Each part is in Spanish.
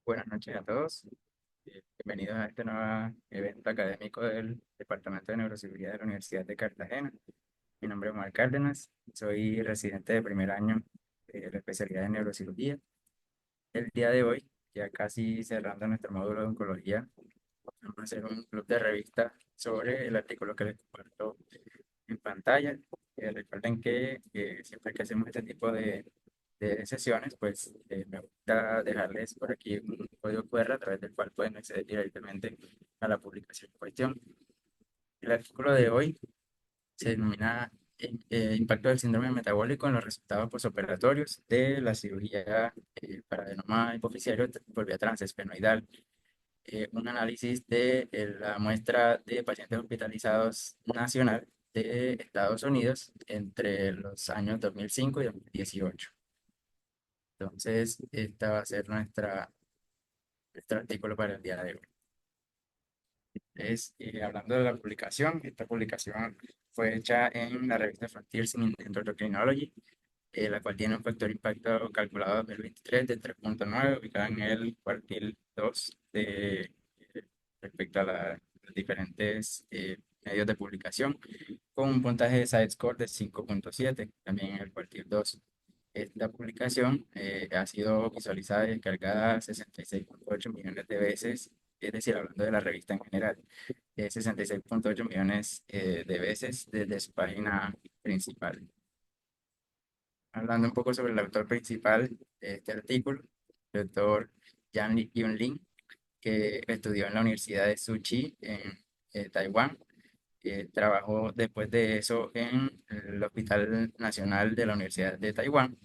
Buenas noches a todos. Bienvenidos a este nuevo evento académico del Departamento de Neurocirugía de la Universidad de Cartagena. Mi nombre es Omar Cárdenas, soy residente de primer año de la especialidad de neurocirugía. El día de hoy, ya casi cerrando nuestro módulo de oncología, vamos a hacer un club de revista sobre el artículo que les comparto en pantalla. Recuerden que siempre que hacemos este tipo de sesiones, pues me gusta dejarles por aquí un código QR a través del cual pueden acceder directamente a la publicación en cuestión. El artículo de hoy se denomina Impacto del síndrome metabólico en los resultados posoperatorios de la cirugía para adenoma hipoficiario por vía transesfenoidal. Un análisis de la muestra de pacientes hospitalizados nacional de Estados Unidos entre los años 2005 y 2018. Entonces, esta va a ser nuestro artículo para el día de hoy. Hablando de la publicación, esta publicación fue hecha en la revista Frontiers in Endocrinology, la cual tiene un factor impacto calculado 2023 de 3.9, ubicada en el cuartil 2 respecto a los diferentes medios de publicación, con un puntaje de score de 5.7, también en el cuartil 2. Esta publicación ha sido visualizada y descargada 66.8 millones de veces, es decir, hablando de la revista en general, 66.8 millones de veces desde su página principal. Hablando un poco sobre el autor principal de este artículo, el doctor Yang Yun Lin, que estudió en la Universidad de Tsuchi en Taiwán. Trabajó después de eso en el Hospital Nacional de la Universidad de Taiwán.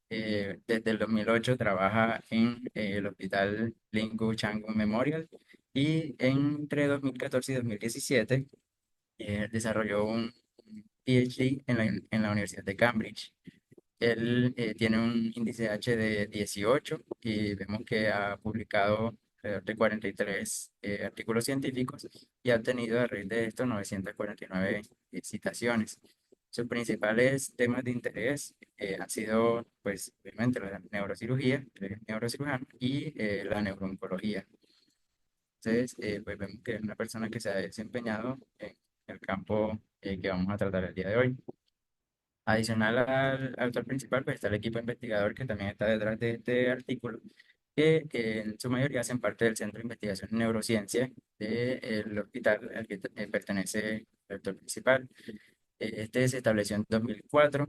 Desde el 2008 trabaja en el Hospital Linggu Changun Memorial y entre 2014 y 2017 desarrolló un PhD en la Universidad de Cambridge. Él tiene un índice H de 18 y vemos que ha publicado alrededor de 43 artículos científicos y ha obtenido a raíz de esto 949 citaciones. Sus principales temas de interés han sido, pues, obviamente, la neurocirugía, el neurocirujano y la neurooncología. Entonces, pues vemos que es una persona que se ha desempeñado en el campo que vamos a tratar el día de hoy. Adicional al autor principal, pues está el equipo investigador que también está detrás de este artículo, que en su mayoría hacen parte del Centro de Investigación en Neurociencia del hospital al que pertenece el autor principal. Este se estableció en 2004,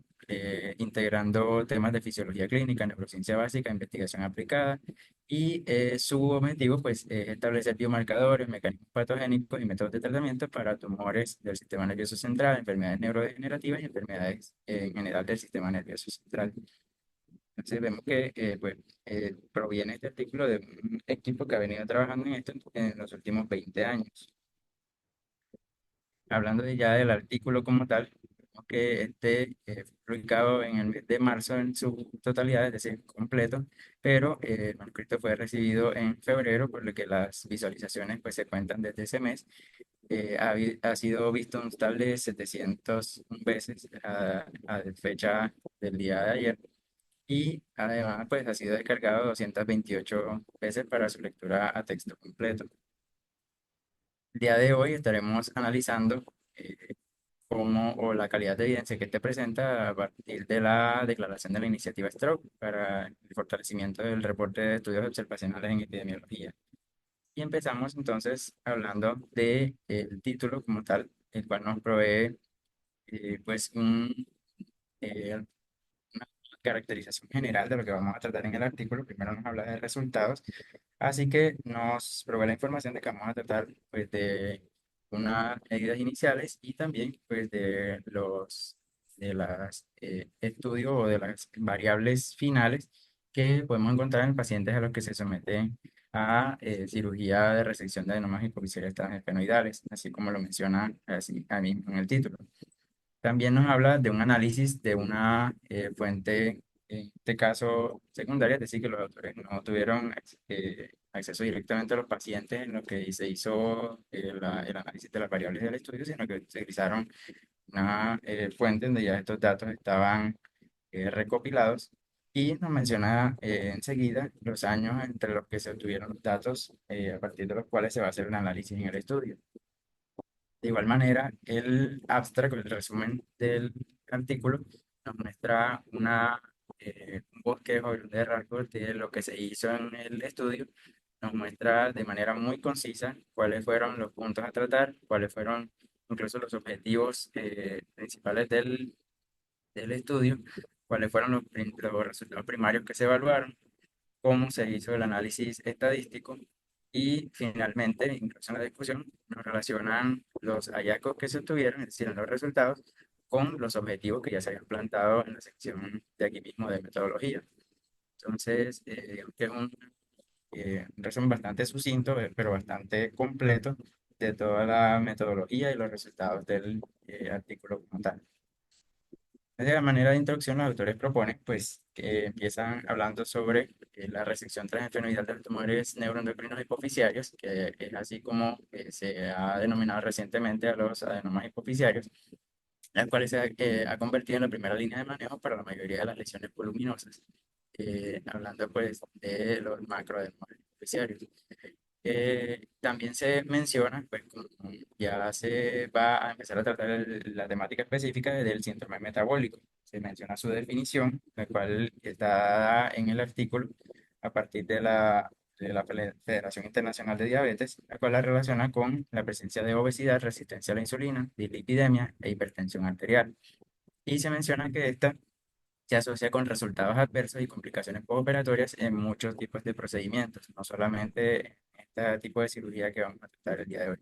integrando temas de fisiología clínica, neurociencia básica, investigación aplicada, y su objetivo pues, es establecer biomarcadores, mecanismos patogénicos y métodos de tratamiento para tumores del sistema nervioso central, enfermedades neurodegenerativas y enfermedades en general del sistema nervioso central. Entonces vemos que pues, proviene este artículo de un equipo que ha venido trabajando en esto en los últimos 20 años. Hablando de ya del artículo como tal, vemos que este fue publicado en el mes de marzo en su totalidad, es decir, completo, pero el manuscrito fue recibido en febrero, por lo que las visualizaciones pues, se cuentan desde ese mes. Ha sido visto un total de 700 veces a fecha del día de ayer y además pues, ha sido descargado 228 veces para su lectura a texto completo. El día de hoy estaremos analizando cómo o la calidad de evidencia que te presenta a partir de la declaración de la iniciativa Stroke para el fortalecimiento del reporte de estudios observacionales en epidemiología. Y empezamos entonces hablando del título como tal, el cual nos provee pues una caracterización general de lo que vamos a tratar en el artículo. Primero nos habla de resultados, así que nos provee la información de que vamos a tratar pues, de unas medidas iniciales y también pues, de las estudios o de las variables finales que podemos encontrar en pacientes a los que se someten a cirugía de resección de adenomas hipoficiales transesfenoidales, así como lo menciona así, ahí mismo en el título. También nos habla de un análisis de una fuente, en este caso secundaria, es decir, que los autores no tuvieron acceso directamente a los pacientes en lo que se hizo el análisis de las variables del estudio, sino que se utilizaron una fuente donde ya estos datos estaban recopilados y nos menciona enseguida los años entre los que se obtuvieron los datos a partir de los cuales se va a hacer un análisis en el estudio. De igual manera, el abstract, el resumen del artículo, nos muestra un bosquejo de rasgos de lo que se hizo en el estudio. Nos muestra de manera muy concisa cuáles fueron los puntos a tratar, cuáles fueron incluso los objetivos principales del estudio, cuáles fueron los resultados primarios que se evaluaron, cómo se hizo el análisis estadístico y finalmente, incluso en la discusión, nos relacionan los hallazgos que se obtuvieron, es decir, los resultados, con los objetivos que ya se habían plantado en la sección de aquí mismo de metodología. Entonces, digamos que es un resumen bastante sucinto, pero bastante completo de toda la metodología y los resultados del artículo como tal. De manera de introducción, los autores proponen pues, que empiezan hablando sobre la resección transesfenoidal de los tumores neuroendocrinos hipoficiarios, que es así como se ha denominado recientemente a los adenomas hipoficiarios, las cuales se ha convertido en la primera línea de manejo para la mayoría de las lesiones voluminosas, hablando pues de los macroadenomas hipoficiarios. También se menciona, pues como ya se va a empezar a tratar la temática específica del síndrome metabólico. Se menciona su definición, la cual está dada en el artículo a partir de la Federación Internacional de Diabetes, la cual la relaciona con la presencia de obesidad, resistencia a la insulina, dislipidemia e hipertensión arterial. Y se menciona que esta se asocia con resultados adversos y complicaciones postoperatorias en muchos tipos de procedimientos, no solamente en este tipo de cirugía que vamos a tratar el día de hoy.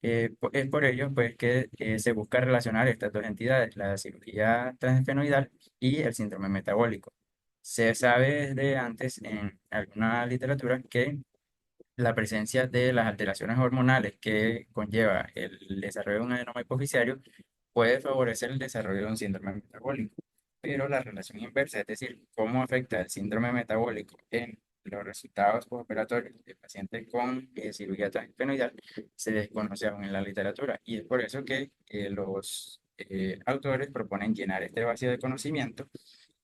Es por ello pues, que se busca relacionar estas dos entidades, la cirugía transfenoidal y el síndrome metabólico. Se sabe desde antes en alguna literatura que la presencia de las alteraciones hormonales que conlleva el desarrollo de un adenoma hipoficiario puede favorecer el desarrollo de un síndrome metabólico. Pero la relación inversa, es decir, cómo afecta el síndrome metabólico en los resultados postoperatorios de pacientes con cirugía transfenoidal, se desconoce aún en la literatura. Y es por eso que los autores proponen llenar este vacío de conocimiento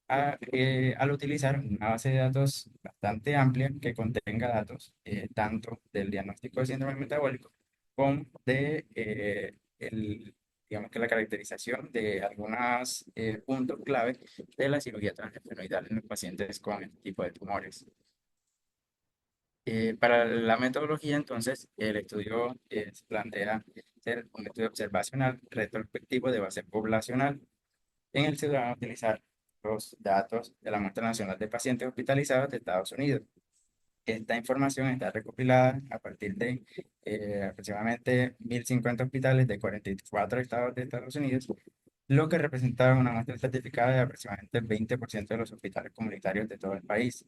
al utilizar una base de datos bastante amplia que contenga datos tanto del diagnóstico de síndrome metabólico como digamos que la caracterización de algunos puntos clave de la cirugía transfenoidal en los pacientes con este tipo de tumores. Para la metodología, entonces, el estudio se plantea ser un estudio observacional retrospectivo de base poblacional en el se van a utilizar los datos de la muestra nacional de pacientes hospitalizados de Estados Unidos. Esta información está recopilada a partir de aproximadamente 1.050 hospitales de 44 estados de Estados Unidos, lo que representa una muestra certificada de aproximadamente el 20% de los hospitales comunitarios de todo el país.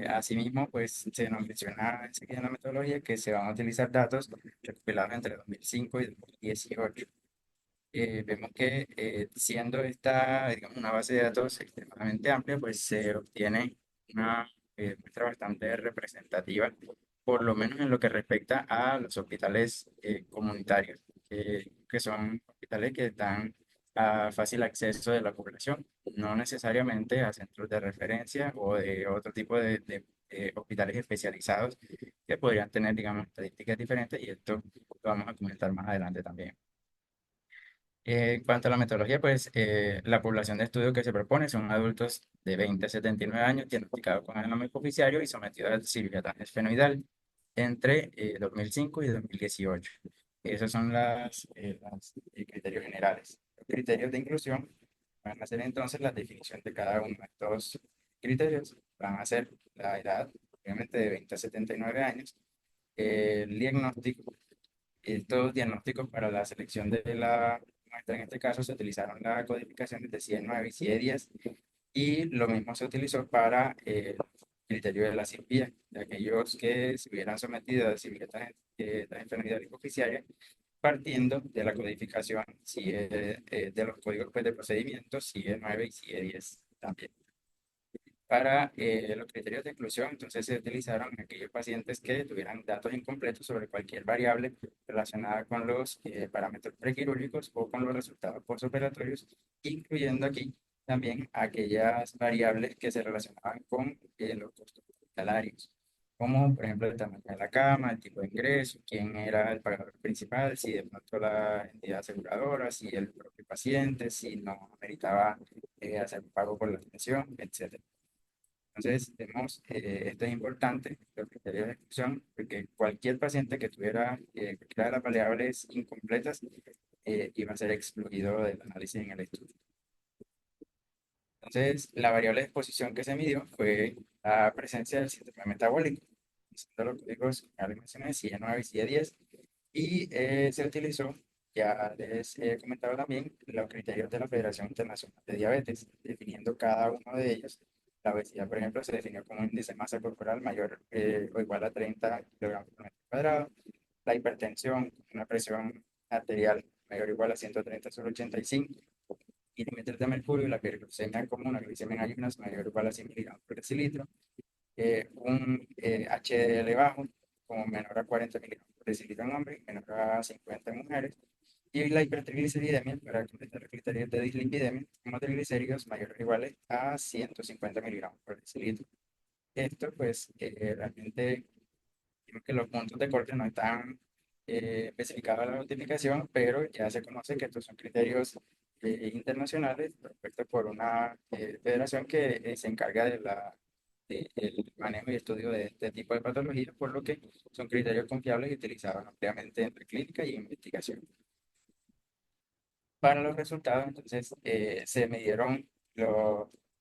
Asimismo, pues se nos menciona enseguida en la metodología que se van a utilizar datos recopilados entre 2005 y 2018. Vemos que siendo esta, digamos, una base de datos extremadamente amplia, pues se obtiene una muestra bastante representativa, por lo menos en lo que respecta a los hospitales comunitarios, que son hospitales que están a fácil acceso de la población, no necesariamente a centros de referencia o de otro tipo de hospitales especializados que podrían tener, digamos, estadísticas diferentes y esto lo vamos a comentar más adelante también. En cuanto a la metodología, pues la población de estudio que se propone son adultos de 20 a 79 años diagnosticados con adenoma hipoficiario y sometidos a cirugía transesfenoidal entre 2005 y 2018. Esos son los criterios generales. Los criterios de inclusión van a ser entonces la definición de cada uno de estos criterios. Van a ser la edad, obviamente de 20 a 79 años, el diagnóstico. Estos diagnósticos para la selección de la muestra, en este caso, se utilizaron las codificaciones de CIE9 y CIE10, y lo mismo se utilizó para el criterio de la cirugía, de aquellos que se hubieran sometido a cirugía transenfermedad hipoficiaria, partiendo de la codificación de los códigos pues, de procedimiento CIE9 y CIE10 también. Para los criterios de exclusión, entonces se utilizaron aquellos pacientes que tuvieran datos incompletos sobre cualquier variable relacionada con los parámetros prequirúrgicos o con los resultados postoperatorios, incluyendo aquí también aquellas variables que se relacionaban con los costos hospitalarios, como por ejemplo el tamaño de la cama, el tipo de ingreso, quién era el pagador principal, si de pronto la entidad aseguradora, si el propio paciente, si no meritaba hacer pago por la atención, etcétera. Entonces, vemos, esto es importante, los criterios de exclusión, porque cualquier paciente que tuviera cualquiera de las variables incompletas iba a ser excluido del análisis en el estudio. Entonces, la variable de exposición que se midió fue la presencia del síndrome metabólico, usando los códigos que ya les mencioné, CIE9 y CIE10, y se utilizó, ya les he comentado también, los criterios de la Federación Internacional de Diabetes, definiendo cada uno de ellos. La obesidad, por ejemplo, se definió como un índice de masa corporal mayor o igual a 30 kilogramos por metro cuadrado. La hipertensión, una presión arterial mayor o igual a 130/85 milímetros de mercurio, y la glucemia común, una glicemia en ayunas mayor o igual a 100 miligramos por decilitro, un HDL bajo, como menor a 40 miligramos por decilitro en hombres, menor a 50 en mujeres, y la hipertrigliceridemia, para completar los criterios de dislipidemia, como triglicéridos mayores o iguales a 150 miligramos por decilitro. Esto, pues, realmente, creo que los puntos de corte no están especificados en la notificación, pero ya se conoce que estos son criterios internacionales propuestos por una federación que se encarga de el manejo y estudio de este tipo de patologías, por lo que son criterios confiables y utilizados ampliamente en clínica y en investigación. Para los resultados, entonces, se midieron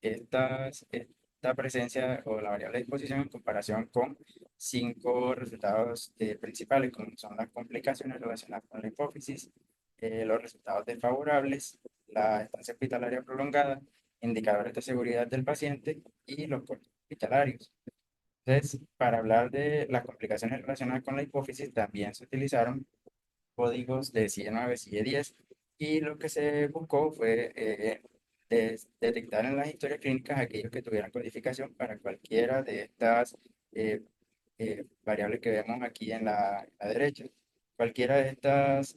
esta presencia o la variable de exposición en comparación con 5 resultados principales, como son las complicaciones relacionadas con la hipófisis, los resultados desfavorables, la estancia hospitalaria prolongada, indicadores de seguridad del paciente y los costos hospitalarios. Entonces, para hablar de las complicaciones relacionadas con la hipófisis, también se utilizaron códigos de CIE9, CIE10, y lo que se buscó fue detectar en las historias clínicas aquellos que tuvieran codificación para cualquiera de estas variables que vemos aquí en la derecha. Cualquiera de estas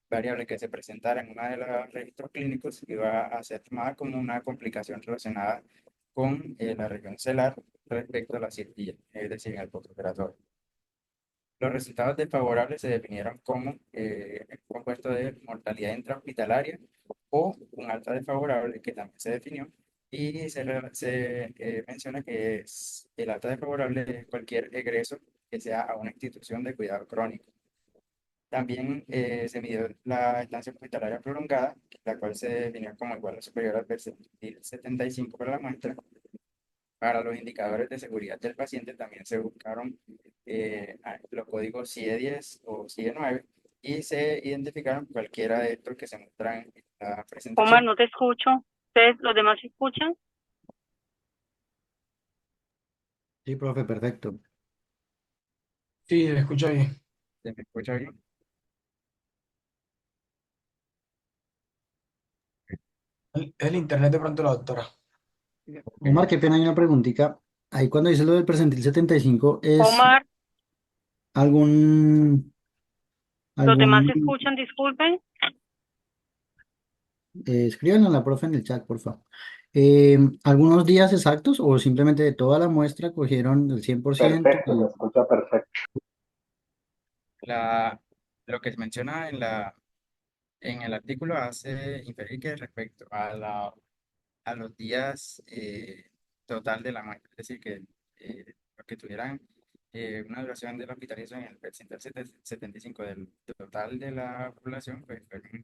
variables que se presentara en una de los registros clínicos iba a ser tomada como una complicación relacionada con la región celular respecto a la cirugía, es decir, en el postoperatorio. Los resultados desfavorables se definieron como un compuesto de mortalidad intrahospitalaria o un alta desfavorable, que también se definió, y se menciona que el alta desfavorable es cualquier egreso que sea a una institución de cuidado crónico. También se midió la estancia hospitalaria prolongada, la cual se definió como igual o superior al percentil 75 para la muestra. Para los indicadores de seguridad del paciente también se buscaron los códigos CIE10 o CIE9, y se identificaron cualquiera de estos que se muestran en la Omar, presentación. no te escucho. ¿Ustedes, los demás se escuchan? Sí, profe, perfecto. Sí, se escucha bien. ¿Se me escucha bien? El internet de pronto la doctora. Omar, qué pena, hay una preguntita. Ahí cuando dice lo del percentil 75, ¿es Omar, algún, los demás algún, se escuchan, disculpen. escríbanlo a la profe en el chat, por favor. ¿Algunos días exactos o simplemente de toda la muestra cogieron el 100%? Perfecto, se escucha perfecto. La, lo que se menciona en el artículo hace inferir que respecto a los días total de la muestra, es decir, que los que tuvieran una duración de la hospitalización en el percentil 75 del total de la población, pues fueron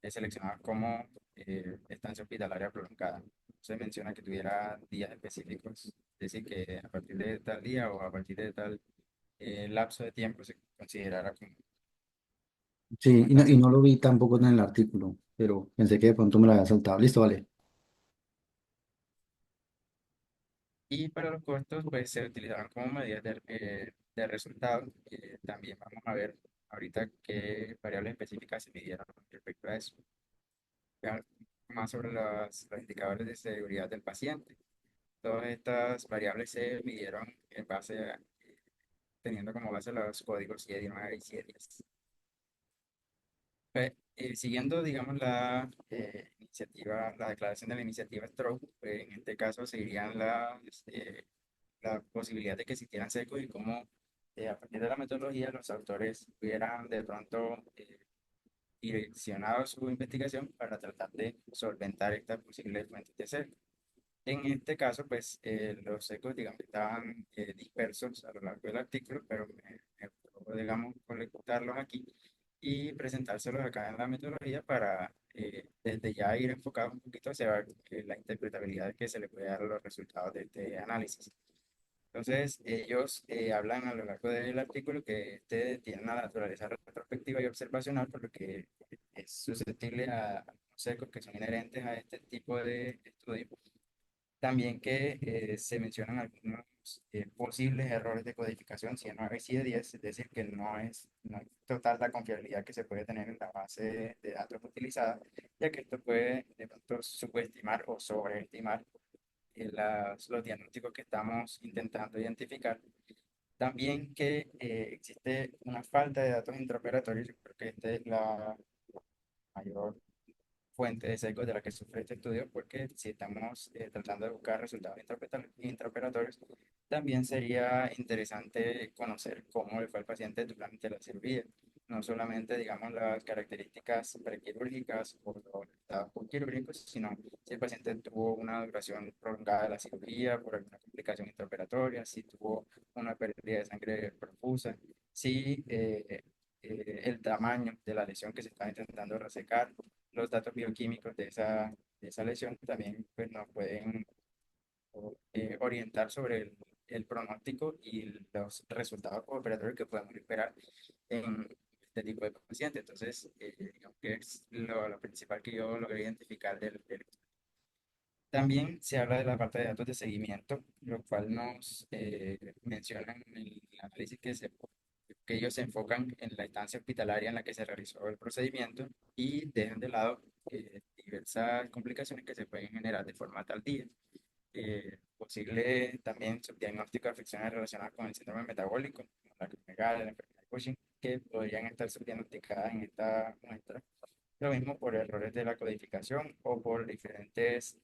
seleccionados como estancia hospitalaria prolongada. Se menciona que tuviera días específicos, es decir, que a partir de tal día o a partir de tal lapso de tiempo se considerara Sí, como y estancia. no lo vi tampoco en el artículo, pero pensé que de pronto me lo había saltado. Listo, vale. Y para los costos, pues se utilizaron como medidas de resultado. También vamos a ver ahorita qué variables específicas se midieron respecto a eso. Ya más sobre los indicadores de seguridad del paciente. Todas estas variables se midieron en base teniendo como base los códigos CIE9 y CIE10. Pues, siguiendo, digamos, la iniciativa, la declaración de la iniciativa Stroke, pues, en este caso seguirían la posibilidad de que existieran sesgos y cómo a partir de la metodología los autores hubieran de pronto direccionado su investigación para tratar de solventar estas posibles fuentes de sesgo. En este caso, pues los sesgos, digamos, estaban dispersos a lo largo del artículo, pero me gustó, digamos, colectarlos aquí y presentárselos acá en la metodología para desde ya ir enfocado un poquito hacia la interpretabilidad que se le puede dar a los resultados de este análisis. Entonces, ellos hablan a lo largo del artículo que este tiene una naturaleza retrospectiva y observacional, por lo que es susceptible a sesgos que son inherentes a este tipo de estudios. También que se mencionan algunos posibles errores de codificación, si de 9 y si de 10, es decir, que no es total la confiabilidad que se puede tener en la base de datos utilizada, ya que esto puede de pronto subestimar o sobreestimar los diagnósticos que estamos intentando identificar. También que existe una falta de datos intraoperatorios, yo creo que esta es la mayor fuente de sesgo de la que sufre este estudio, porque si estamos tratando de buscar resultados intraoperatorios, también sería interesante conocer cómo le fue al paciente durante la cirugía, no solamente, digamos, las características prequirúrgicas o los estados postquirúrgicos, sino si el paciente tuvo una duración prolongada de la cirugía por alguna complicación intraoperatoria, si tuvo una pérdida de sangre profusa, si el tamaño de la lesión que se está intentando resecar, los datos bioquímicos de esa lesión también pues, nos pueden orientar sobre el pronóstico y los resultados operatorios que podemos esperar en este tipo de pacientes. Entonces, digamos que es lo principal que yo logré identificar del estudio. También se habla de la parte de datos de seguimiento, lo cual nos menciona en el análisis que ellos se enfocan en la estancia hospitalaria en la que se realizó el procedimiento y dejan de lado diversas complicaciones que se pueden generar de forma tardía. Posible también subdiagnóstico de afecciones relacionadas con el síndrome metabólico, como la acromegalia, la enfermedad de Cushing, que podrían estar subdiagnosticadas en esta muestra. Lo mismo por errores de la codificación o por diferentes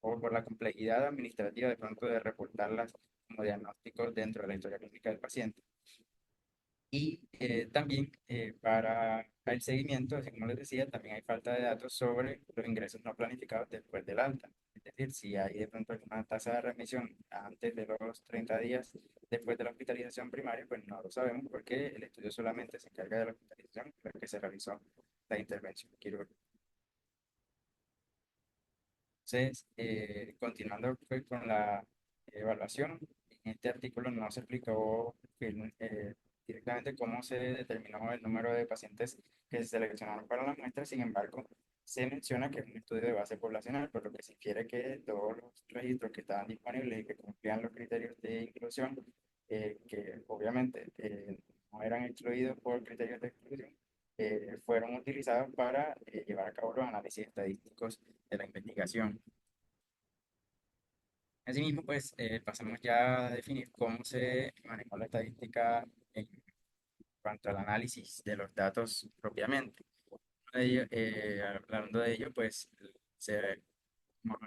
o por la complejidad administrativa de pronto de reportarlas como diagnósticos dentro de la historia clínica del paciente. Y también para el seguimiento, así como les decía, también hay falta de datos sobre los ingresos no planificados después del alta. Es decir, si hay de pronto alguna tasa de remisión antes de los 30 días después de la hospitalización primaria, pues no lo sabemos porque el estudio solamente se encarga de la hospitalización, la que se realizó la intervención quirúrgica. Entonces, continuando pues, con la evaluación, en este artículo no se explicó directamente cómo se determinó el número de pacientes que se seleccionaron para la muestra. Sin embargo, se menciona que es un estudio de base poblacional, por lo que se infiere que todos los registros que estaban disponibles y que cumplían los criterios de inclusión, que obviamente no eran excluidos por criterios de exclusión, fueron utilizados para llevar a cabo los análisis estadísticos de la investigación. Asimismo, pues pasamos ya a definir cómo se manejó la estadística en cuanto al análisis de los datos propiamente. Hablando de ello, pues se, mo-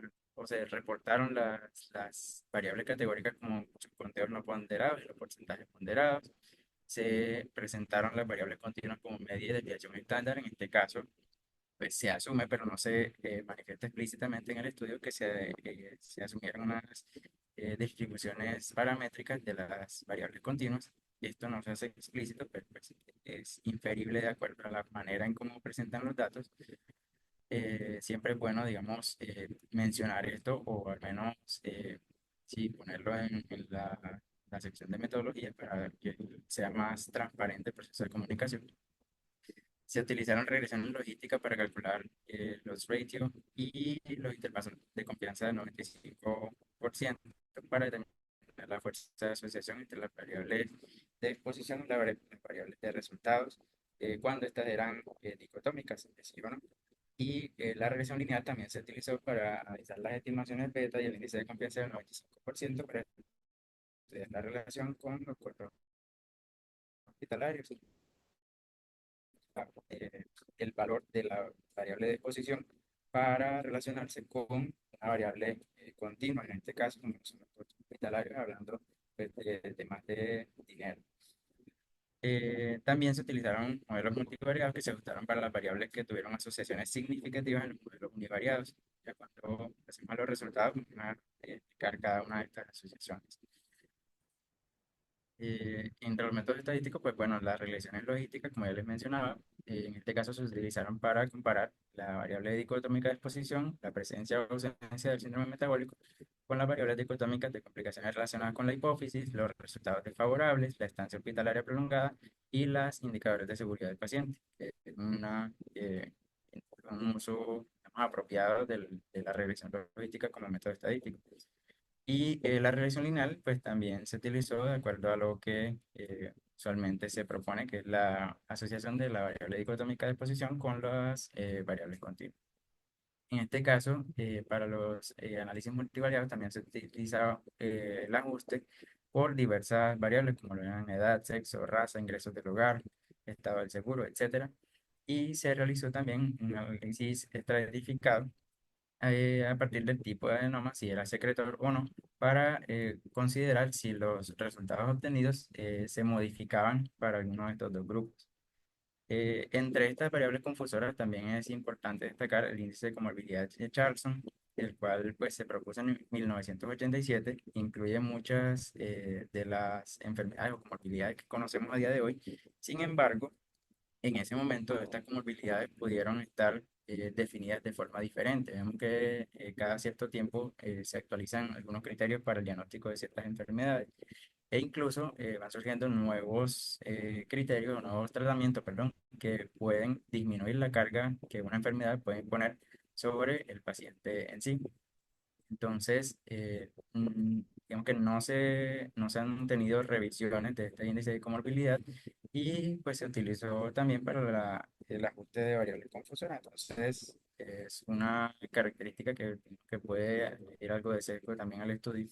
se reportaron las variables categóricas como conteos no ponderados y los porcentajes ponderados. Se presentaron las variables continuas como media y desviación estándar. En este caso, pues se asume, pero no se manifiesta explícitamente en el estudio que se asumieron unas distribuciones paramétricas de las variables continuas. Esto no se hace explícito, pero pues, es inferible de acuerdo a la manera en cómo presentan los datos. Siempre es bueno, digamos, mencionar esto o al menos sí, ponerlo en la sección de metodología para que sea más transparente el proceso de comunicación. Se utilizaron regresiones logísticas para calcular los ratios y los intervalos de confianza del 95% para determinar la fuerza de asociación entre las variables de exposición y las variables de resultados cuando estas eran dicotómicas, ¿sí o no? Y la regresión lineal también se utilizó para analizar las estimaciones beta y el índice de confianza del 95% para estudiar la relación con los cuerpos hospitalarios. el valor de la variable de exposición para relacionarse con una variable continua, en este caso, como son los costos hospitalarios, hablando pues, de temas de dinero. También se utilizaron modelos multivariados que se ajustaron para las variables que tuvieron asociaciones significativas en los modelos univariados. Ya cuando hacemos los resultados, vamos a explicar cada una de estas asociaciones. Entre los métodos estadísticos, pues bueno, las regresiones logísticas, como ya les mencionaba, en este caso se utilizaron para comparar la variable dicotómica de exposición, la presencia o ausencia del síndrome metabólico, con las variables dicotómicas de complicaciones relacionadas con la hipófisis, los resultados desfavorables, la estancia hospitalaria prolongada y los indicadores de seguridad del paciente. Un uso digamos, apropiado de la regresión logística como método estadístico. Y la regresión lineal, pues también se utilizó de acuerdo a lo que usualmente se propone, que es la asociación de la variable dicotómica de exposición con las variables continuas. En este caso, para los análisis multivariados también se utiliza el ajuste por diversas variables, como lo eran edad, sexo, raza, ingresos del hogar, estado del seguro, etcétera. Y se realizó también un análisis estratificado a partir del tipo de adenoma, si era secretor o no, para considerar si los resultados obtenidos se modificaban para alguno de estos dos grupos. Entre estas variables confusoras también es importante destacar el índice de comorbilidad de Charlson, el cual pues, se propuso en 1987, incluye muchas de las enfermedades o comorbilidades que conocemos a día de hoy. Sin embargo, en ese momento estas comorbilidades pudieron estar definidas de forma diferente. Vemos que cada cierto tiempo se actualizan algunos criterios para el diagnóstico de ciertas enfermedades e incluso van surgiendo nuevos criterios, nuevos tratamientos, perdón, que pueden disminuir la carga que una enfermedad puede imponer sobre el paciente en sí. Entonces, digamos que no se han tenido revisiones de este índice de comorbilidad y pues se utilizó también para el ajuste de variables confusoras. Entonces, es una característica que puede añadir algo de sesgo también al estudio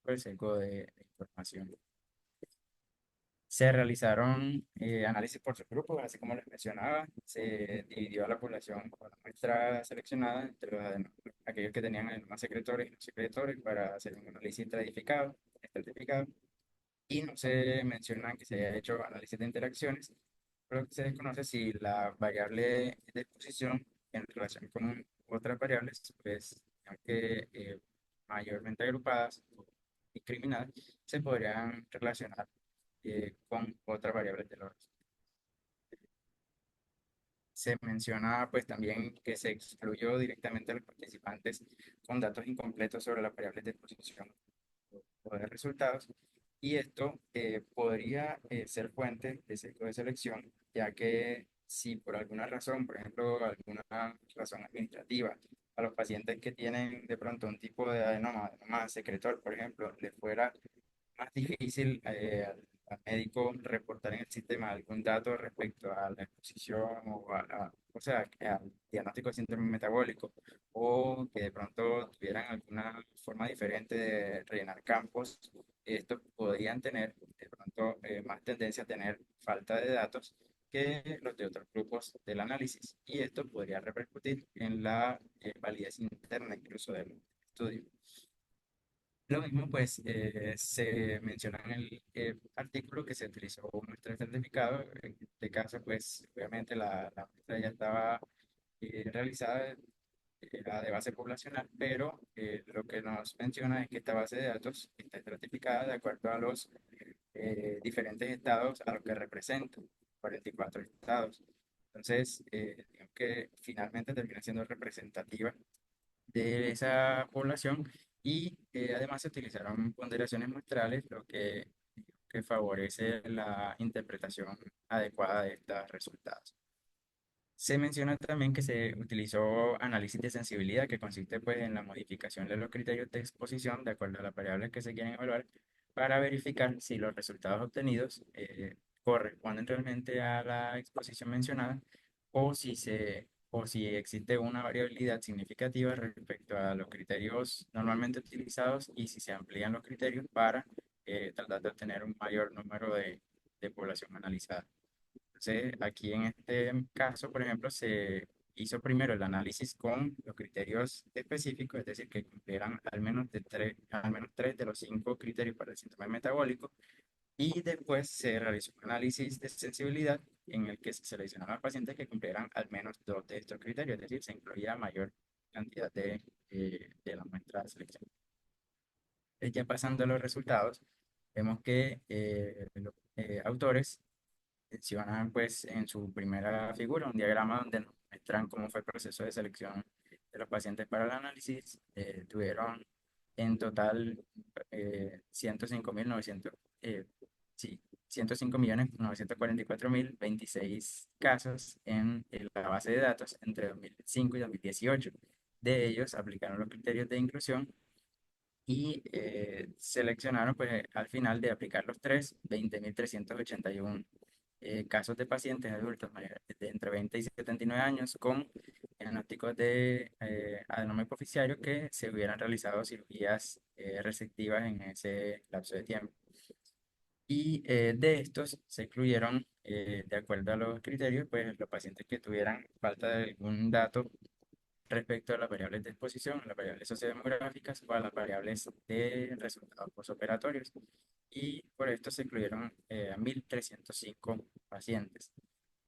por el sesgo de información. Se realizaron análisis por subgrupos, así como les mencionaba. Se dividió a la población con la muestra seleccionada entre aquellos que tenían adenomas secretores y no secretores para hacer un análisis estratificado. Y no se menciona que se haya hecho análisis de interacciones, pero se desconoce si la variable de exposición en relación con otras variables, pues, aunque mayormente agrupadas o discriminadas, se podrían relacionar con otras variables del orden. Se menciona pues también que se excluyó directamente a los participantes con datos incompletos sobre las variables de exposición o de resultados, y esto podría ser fuente de sesgo de selección, ya que si por alguna razón, por ejemplo, alguna razón administrativa, a los pacientes que tienen de pronto un tipo de adenoma secretor, por ejemplo, les fuera más difícil al médico reportar en el sistema algún dato respecto a la exposición o sea, al diagnóstico de síndrome metabólico, o que de pronto tuvieran alguna forma diferente de rellenar campos. Estos podrían tener de pronto más tendencia a tener falta de datos que los de otros grupos del análisis, y esto podría repercutir en la validez interna incluso del estudio. Lo mismo, pues, se menciona en el artículo que se utilizó un muestra de certificado. En este caso, pues, obviamente la muestra ya estaba realizada, era de base poblacional, pero lo que nos menciona es que esta base de datos está estratificada de acuerdo a los diferentes estados a los que representa, 44 estados. Entonces, digamos que finalmente termina siendo representativa de esa población y además se utilizaron ponderaciones muestrales, que favorece la interpretación adecuada de estos resultados. Se menciona también que se utilizó análisis de sensibilidad, que consiste pues, en la modificación de los criterios de exposición de acuerdo a las variables que se quieren evaluar para verificar si los resultados obtenidos corresponden realmente a la exposición mencionada o si existe una variabilidad significativa respecto a los criterios normalmente utilizados y si se amplían los criterios para tratar de obtener un mayor número de población analizada. Entonces, aquí en este caso, por ejemplo, se hizo primero el análisis con los criterios específicos, es decir, que cumplieran al menos tres de los cinco criterios para el síndrome metabólico, y después se realizó un análisis de sensibilidad en el que se seleccionaron a pacientes que cumplieran al menos dos de estos criterios, es decir, se incluía mayor cantidad de la muestra de selección. Ya pasando a los resultados, vemos que los autores mencionan pues en su primera figura un diagrama donde nos muestran cómo fue el proceso de selección de los pacientes para el análisis. Tuvieron en total 105.900, sí, 105.944.026 casos en la base de datos entre 2005 y 2018. De ellos aplicaron los criterios de inclusión y seleccionaron pues al final de aplicar los tres, 20.381 casos de pacientes adultos mayores de entre 20 y 79 años con diagnósticos de adenoma hipoficiario que se hubieran realizado cirugías resectivas en ese lapso de tiempo. Y de estos se excluyeron, de acuerdo a los criterios, pues los pacientes que tuvieran falta de algún dato respecto a las variables de exposición, a las variables sociodemográficas o a las variables de resultados postoperatorios. Y por esto se incluyeron a 1.305 pacientes.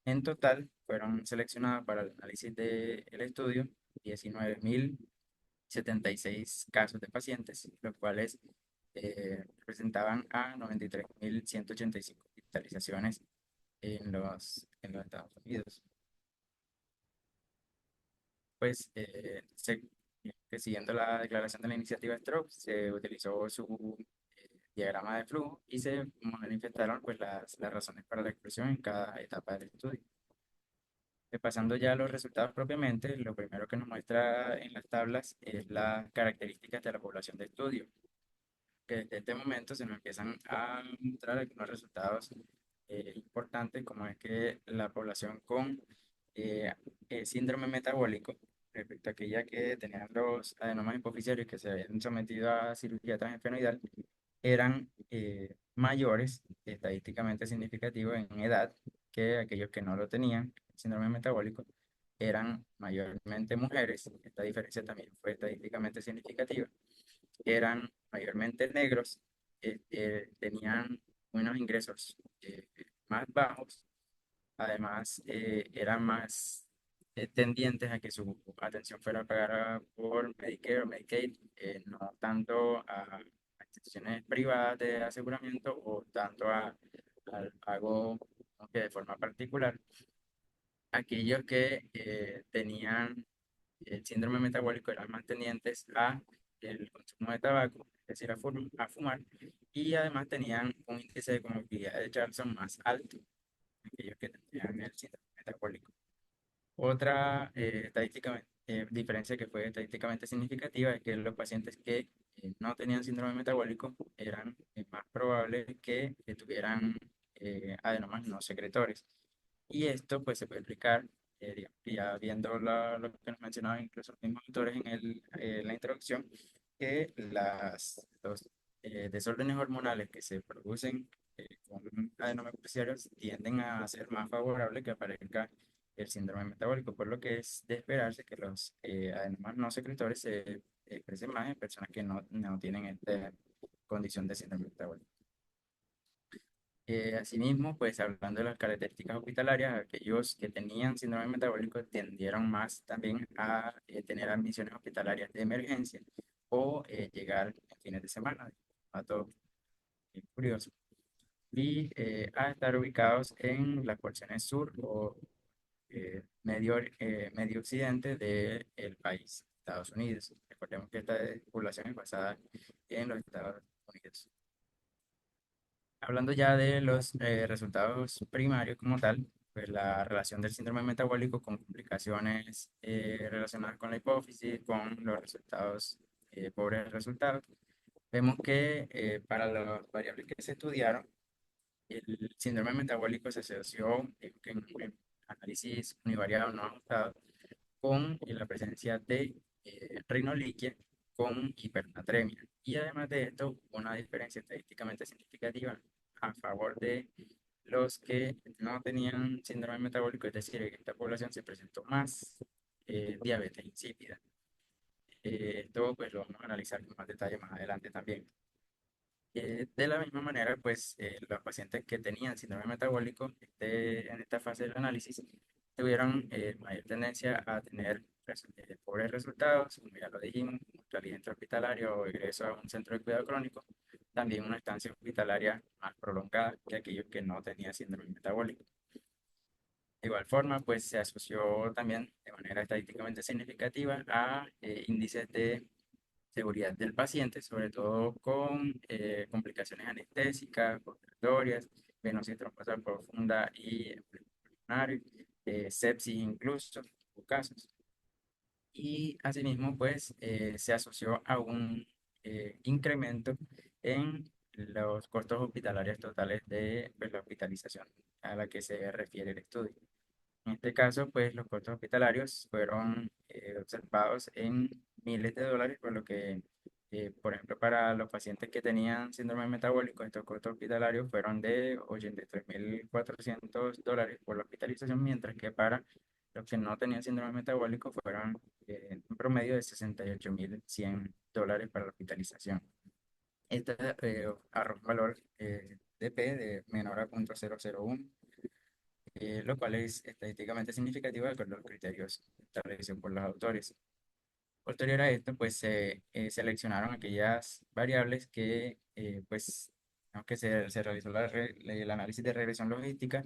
En total fueron seleccionados para el análisis del estudio 19.076 casos de pacientes, los cuales representaban a 93.185 hospitalizaciones en los Estados Unidos. Pues que siguiendo la declaración de la iniciativa Stroke, se utilizó su diagrama de flujo y se manifestaron pues las razones para la exclusión en cada etapa del estudio. Pasando ya a los resultados propiamente, lo primero que nos muestra en las tablas es las características de la población de estudio, que desde este momento se nos empiezan a mostrar algunos resultados importantes, como es que la población con eh, síndrome metabólico, respecto a aquella que tenían los adenomas hipoficiarios que se habían sometido a cirugía transesfenoidal, eran mayores, estadísticamente significativos en edad, que aquellos que no lo tenían, síndrome metabólico, eran mayormente mujeres. Esta diferencia también fue estadísticamente significativa. Eran mayormente negros, tenían unos ingresos más bajos. Además, eran más tendientes a que su atención fuera pagada por Medicare o Medicaid, no tanto a instituciones privadas de aseguramiento o tanto al pago, ¿no?, que de forma particular. Aquellos que tenían el síndrome metabólico eran más tendientes a el consumo de tabaco, es decir, a fumar, y además tenían un índice de comorbilidad de Charlson más alto, aquellos que tenían el síndrome metabólico. Otra diferencia que fue estadísticamente significativa es que los pacientes que no tenían síndrome metabólico eran más probables que tuvieran adenomas no secretores. Y esto pues se puede explicar, digamos, que ya viendo lo que nos mencionaban incluso los mismos autores en la introducción, que los desórdenes hormonales que se producen con adenomas hipoficiarios tienden a ser más favorables que aparezca el síndrome metabólico, por lo que es de esperarse que los adenomas no secretores se expresen más en personas que no tienen esta condición de síndrome metabólico. Asimismo, pues hablando de las características hospitalarias, aquellos que tenían síndrome metabólico tendieron más también a tener admisiones hospitalarias de emergencia o llegar en fines de semana, a todo curioso, y a estar ubicados en las porciones sur o medio occidente del país, Estados Unidos. Recordemos que esta población es basada en los Estados Unidos. Hablando ya de los resultados primarios como tal, pues la relación del síndrome metabólico con complicaciones relacionadas con la hipófisis, con los resultados, pobres resultados, vemos que para las variables que se estudiaron, el síndrome metabólico se asoció en análisis univariado no ajustado con la presencia de rinoliquia con hipernatremia. Y además de esto, una diferencia estadísticamente significativa a favor de los que no tenían síndrome metabólico, es decir, en esta población se presentó más diabetes insípida. Esto pues lo vamos a analizar con más detalle más adelante también. De la misma manera, pues los pacientes que tenían síndrome metabólico en esta fase del análisis tuvieron mayor tendencia a tener pobres resultados, como ya lo dijimos, mortalidad intrahospitalaria o ingreso a un centro de cuidado crónico, también una estancia hospitalaria más prolongada que aquellos que no tenían síndrome metabólico. De igual forma, pues se asoció también de manera estadísticamente significativa a índices de seguridad del paciente, sobre todo con complicaciones anestésicas, respiratorias, venosis trombosa profunda y pulmonar, sepsis incluso, en algunos casos. Y asimismo, pues se asoció a un incremento en los costos hospitalarios totales de pues, la hospitalización a la que se refiere el estudio. En este caso, pues los costos hospitalarios fueron observados en miles de dólares, por lo que, por ejemplo, para los pacientes que tenían síndrome metabólico, estos costos hospitalarios fueron de $83.400 por la hospitalización, mientras que para los que no tenían síndrome metabólico fueron un promedio de $68.100 para la hospitalización. Este arroja un valor de P de menor a 0.001, lo cual es estadísticamente significativo de acuerdo a los criterios establecidos por los autores. Posterior a esto, pues se seleccionaron aquellas variables que, pues, aunque se realizó el análisis de regresión logística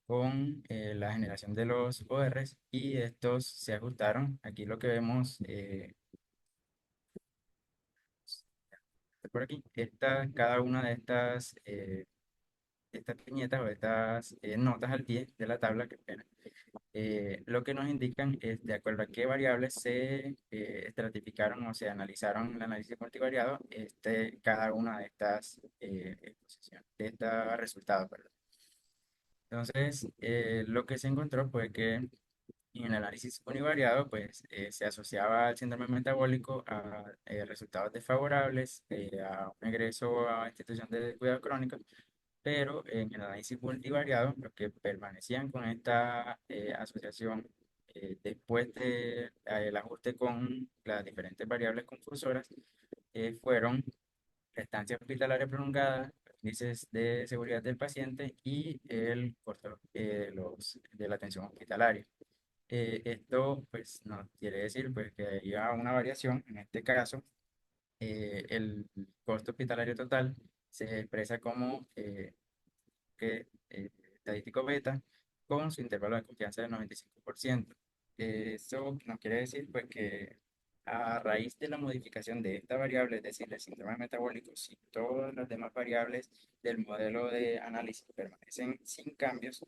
con la generación de los ORs y estos se ajustaron. Aquí lo que vemos por aquí, cada una de estas viñetas o estas notas al pie de la tabla, lo que nos indican es de acuerdo a qué variables se estratificaron o se analizaron en el análisis multivariado cada una de estas exposiciones, de estos resultados, perdón. Entonces, lo que se encontró fue que en el análisis univariado, pues se asociaba al síndrome metabólico a resultados desfavorables, a un ingreso a institución de cuidado crónico, pero en el análisis multivariado, los que permanecían con esta asociación después del ajuste con las diferentes variables confursoras fueron la estancia hospitalaria prolongada, los índices de seguridad del paciente y el costo de la atención hospitalaria. Esto pues nos quiere decir pues, que hay una variación, en este caso el costo hospitalario total se expresa como estadístico beta con su intervalo de confianza del 95%. Eso nos quiere decir pues que a raíz de la modificación de esta variable, es decir, el síndrome metabólico, si todas las demás variables del modelo de análisis permanecen sin cambios,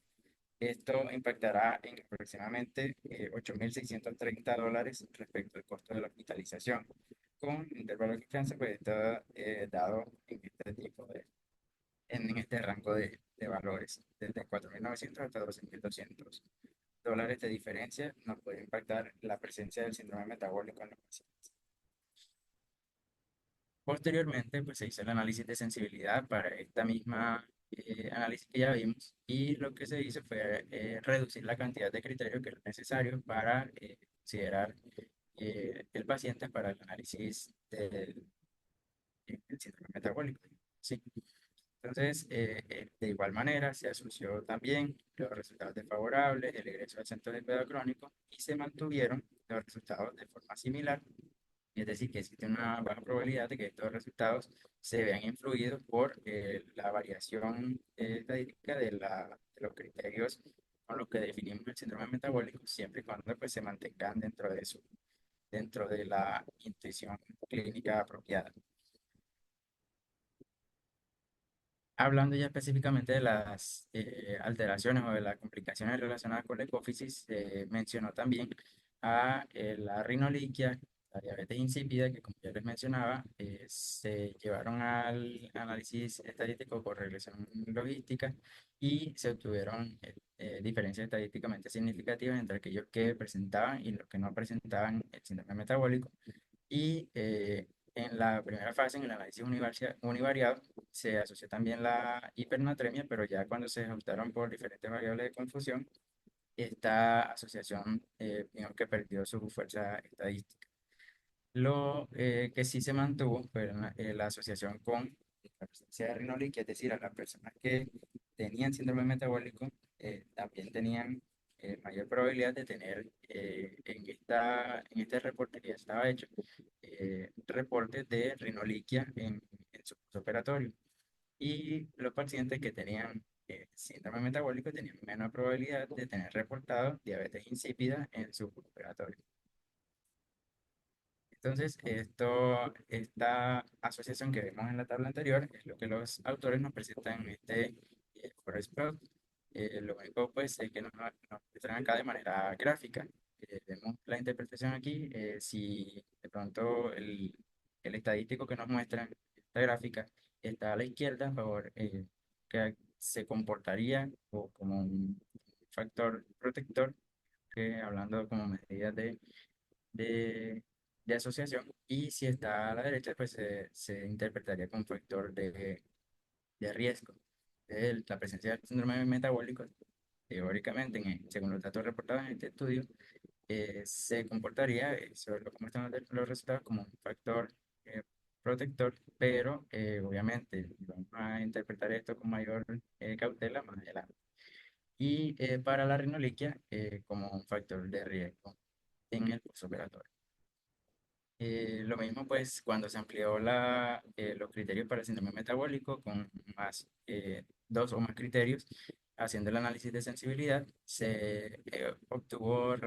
esto impactará en aproximadamente $8.630 respecto al costo de la hospitalización. Con intervalo de confianza, pues está dado en este rango de valores, desde 4.900 hasta $12.200 de diferencia, nos puede impactar la presencia del síndrome metabólico en los pacientes. Posteriormente, pues se hizo el análisis de sensibilidad para esta misma análisis que ya vimos y lo que se hizo fue reducir la cantidad de criterios que es necesario para considerar el paciente para el análisis del síndrome metabólico. Sí. Entonces, de igual manera, se asoció también los resultados desfavorables, el ingreso al centro de cuidado crónico y se mantuvieron los resultados de forma similar. Es decir, que existe una baja probabilidad de que estos resultados se vean influidos por la variación estadística de los criterios con los que definimos el síndrome metabólico, siempre y cuando pues, se mantengan dentro de la intuición clínica apropiada. Hablando ya específicamente de las alteraciones o de las complicaciones relacionadas con la hipófisis, mencionó también a la rinoliquia, la diabetes insípida, que como ya les mencionaba, se llevaron al análisis estadístico por regresión logística y se obtuvieron diferencias estadísticamente significativas entre aquellos que presentaban y los que no presentaban el síndrome metabólico. Y en en la primera fase, en el análisis univariado, se asoció también la hipernatremia, pero ya cuando se ajustaron por diferentes variables de confusión, esta asociación, digamos que perdió su fuerza estadística. Lo que sí se mantuvo fue la asociación con la presencia de rinoliquia, es decir, a las personas que tenían síndrome metabólico también tenían mayor probabilidad de tener en este reporte que ya estaba hecho, reportes de rinoliquia en su operatorio. Y los pacientes que tenían síndrome metabólico tenían menos probabilidad de tener reportado diabetes insípida en su operatorio. Entonces, esta asociación que vemos en la tabla anterior es lo que los autores nos presentan en este forest plot. Lo único, pues, es que nos muestran acá de manera gráfica. Vemos la interpretación aquí. Si de pronto el estadístico que nos muestra esta gráfica está a la izquierda, a favor, que se comportaría como un factor protector, que hablando como medidas de, de asociación, y si está a la derecha, pues se interpretaría como un factor de riesgo. La presencia del síndrome metabólico, teóricamente, según los datos reportados en este estudio, se comportaría, sobre lo que muestran los resultados, como un factor protector, pero obviamente vamos a interpretar esto con mayor cautela más adelante. Y para la rinoliquia, como un factor de riesgo en el postoperatorio. Lo mismo, pues, cuando se amplió los criterios para el síndrome metabólico con más, dos o más criterios, haciendo el análisis de sensibilidad, se obtuvieron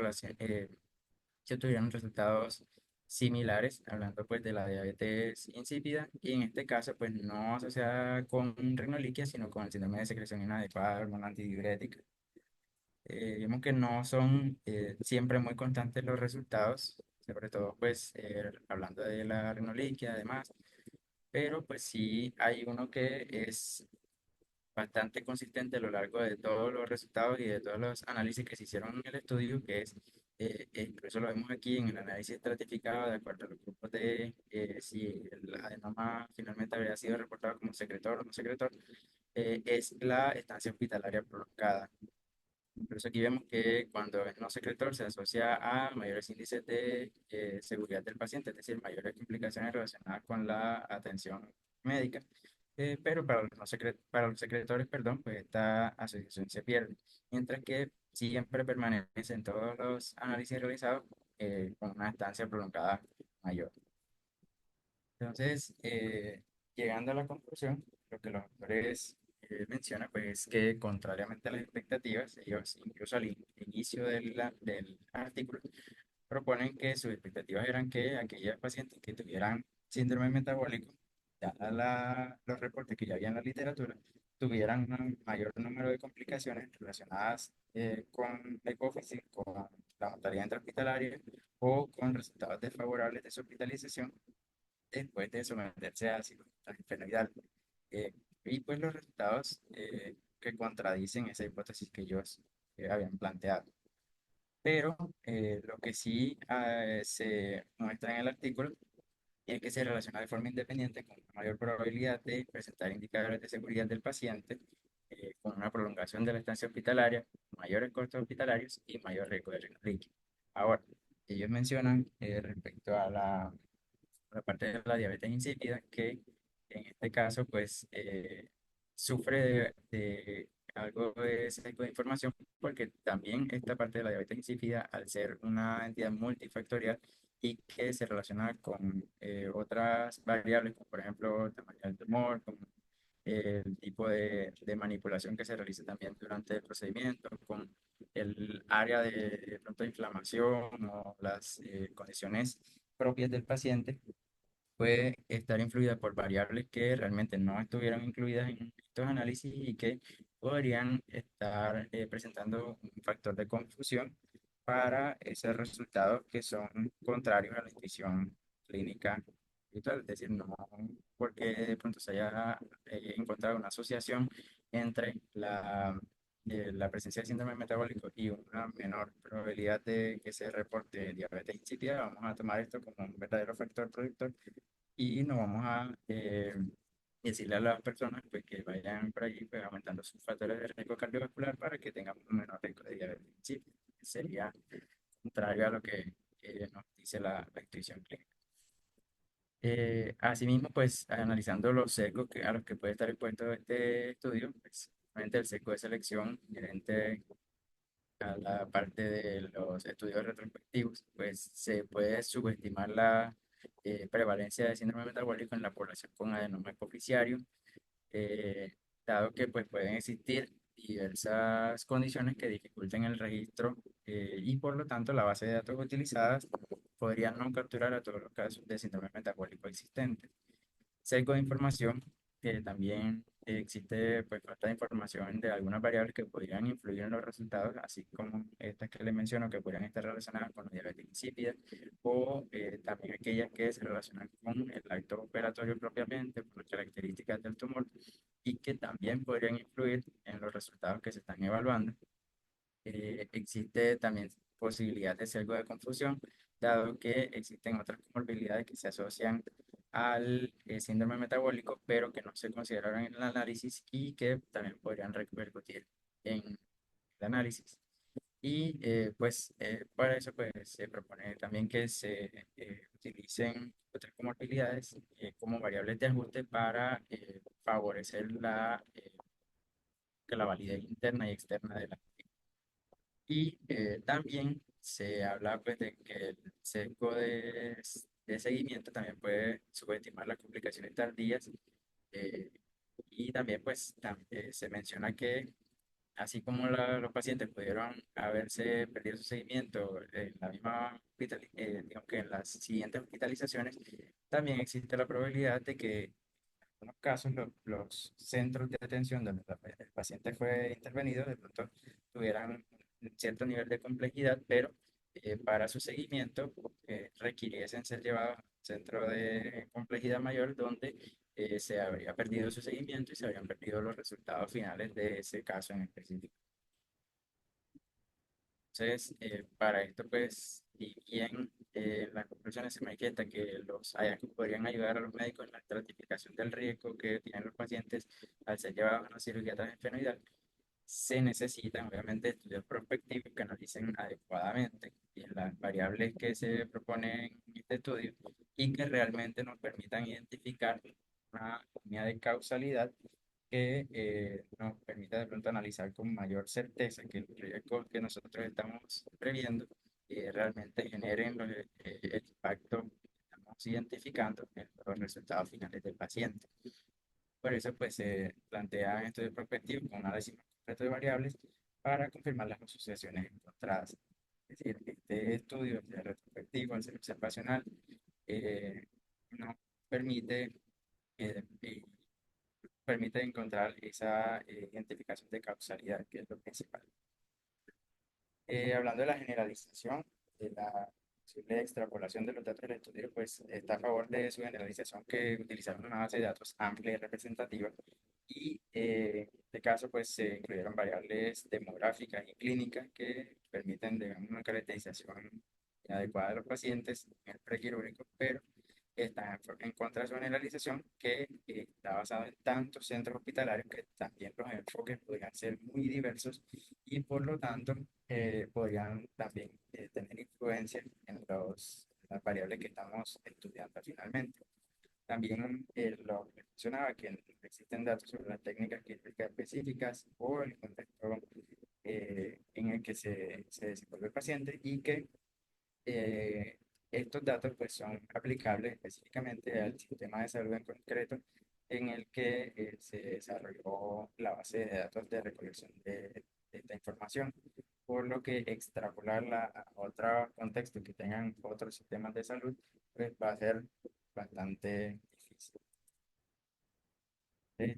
resultados similares, hablando pues de la diabetes insípida, y en este caso, pues, no asociada con rinoliquia, sino con el síndrome de secreción inadecuada, hormona antidiurética. Vemos que no son siempre muy constantes los resultados, sobre todo pues hablando de la rinoliquia además, pero pues sí hay uno que es bastante consistente a lo largo de todos los resultados y de todos los análisis que se hicieron en el estudio, que es, incluso lo vemos aquí en el análisis estratificado de acuerdo a los grupos de si el adenoma finalmente habría sido reportado como secretor o no secretor, es la estancia hospitalaria prolongada. Incluso aquí vemos que cuando es no secretor se asocia a mayores índices de seguridad del paciente, es decir, mayores complicaciones relacionadas con la atención médica. Pero para los, no para los secretores, perdón, pues esta asociación se pierde, mientras que siempre permanece en todos los análisis realizados con una estancia prolongada mayor. Entonces, llegando a la conclusión, lo que los autores mencionan, pues es que contrariamente a las expectativas, ellos incluso al inicio del artículo proponen que sus expectativas eran que aquellos pacientes que tuvieran síndrome metabólico, dada los reportes que ya había en la literatura, tuvieran un mayor número de complicaciones relacionadas con la hipófisis, con la mortalidad intrahospitalaria o con resultados desfavorables de su hospitalización después de someterse a cirugía transfemoidal. Eh, y pues los resultados que contradicen esa hipótesis que ellos habían planteado. Pero lo que sí se muestra en el artículo es que se relaciona de forma independiente con una mayor probabilidad de presentar indicadores de seguridad del paciente, con una prolongación de la estancia hospitalaria, mayores costos hospitalarios y mayor riesgo de renal líquido. Ahora, ellos mencionan respecto a la parte de la diabetes insípida, que en este caso, pues, sufre de algo de sesgo de información, porque también esta parte de la diabetes insípida, al ser una entidad multifactorial y que se relaciona con otras variables, como por ejemplo el tamaño del tumor, como el tipo de manipulación que se realiza también durante el procedimiento, con el área de pronto inflamación o las condiciones propias del paciente, puede estar influida por variables que realmente no estuvieron incluidas en estos análisis y que podrían estar presentando un factor de confusión para esos resultados que son contrarios a la intuición clínica habitual. Es decir, no porque de pronto se haya encontrado una asociación entre la presencia de síndrome metabólico y una menor probabilidad de que se reporte diabetes insípida, vamos a tomar esto como un verdadero factor productor y no vamos a decirle a las personas pues, que vayan por allí pues, aumentando sus factores de riesgo cardiovascular para que tengan un menor riesgo de diabetes insípida. Sería contrario a lo que nos dice la intuición clínica. Asimismo, pues analizando los sesgos a los que puede estar expuesto este estudio, pues, obviamente el sesgo de selección inherente a la parte de los estudios retrospectivos, pues se puede subestimar la prevalencia de síndrome metabólico en la población con adenoma hipoficiario, eh, dado que pues, pueden existir diversas condiciones que dificulten el registro y por lo tanto la base de datos utilizadas podría no capturar a todos los casos de síndrome metabólico existentes. Sesgo de información, que también existe pues, falta de información de algunas variables que podrían influir en los resultados, así como estas que le menciono que podrían estar relacionadas con la diabetes insípida o también aquellas que se relacionan con el acto operatorio propiamente, con las características del tumor y que también podrían influir en los resultados que se están evaluando. Existe también posibilidad de sesgo de confusión, dado que existen otras comorbilidades que se asocian al síndrome metabólico, pero que no se consideraron en el análisis y que también podrían repercutir en el análisis. Y para eso pues, se propone también que se utilicen otras comorbilidades como variables de ajuste para favorecer que la validez interna y externa de la. Y también se habla pues, de que el sesgo de seguimiento también puede subestimar las complicaciones tardías eh, y también se menciona que así como los pacientes pudieron haberse perdido su seguimiento en la misma digamos que en las siguientes hospitalizaciones, también existe la probabilidad de que en algunos casos los centros de atención donde el paciente fue intervenido de pronto tuvieran un cierto nivel de complejidad, pero para su seguimiento requiriesen ser llevados a un centro de complejidad mayor donde se habría perdido su seguimiento y se habrían perdido los resultados finales de ese caso en específico. Entonces, para esto, pues, si bien las conclusiones se manifiesta que los hallazgos podrían ayudar a los médicos en la estratificación del riesgo que tienen los pacientes al ser llevados a una cirugía transesfenoidal, se necesitan, obviamente, estudios prospectivos que analicen adecuadamente las variables que se proponen en este estudio y que realmente nos permitan identificar una línea de causalidad que nos permita de pronto analizar con mayor certeza que los riesgos que nosotros estamos previendo realmente generen el impacto que estamos identificando en los resultados finales del paciente. Por eso, pues, se plantean estudios prospectivos con análisis más completo de variables para confirmar las asociaciones encontradas. Es decir, este estudio, este retrospectivo, el ser observacional, nos permite eh, eh, permite encontrar esa identificación de causalidad, que es lo principal. Hablando de la generalización, de la posible extrapolación de los datos del estudio, pues está a favor de su generalización que utilizaron una base de datos amplia y representativa. Y en este caso, pues se incluyeron variables demográficas y clínicas que permiten, digamos, una caracterización adecuada de los pacientes en el prequirúrgico, pero está en contra de su generalización que está basado en tantos centros hospitalarios que también los enfoques podrían ser muy diversos y por lo tanto podrían también tener influencia en las variables que estamos estudiando finalmente. También lo que mencionaba que no existen datos sobre las técnicas quirúrgicas específicas o el contexto en el que se desenvuelve el paciente y que estos datos pues, son aplicables específicamente al sistema de salud en concreto en el que se desarrolló la base de datos de recolección de esta información, por lo que extrapolarla a otro contexto que tengan otros sistemas de salud pues, va a ser bastante difícil.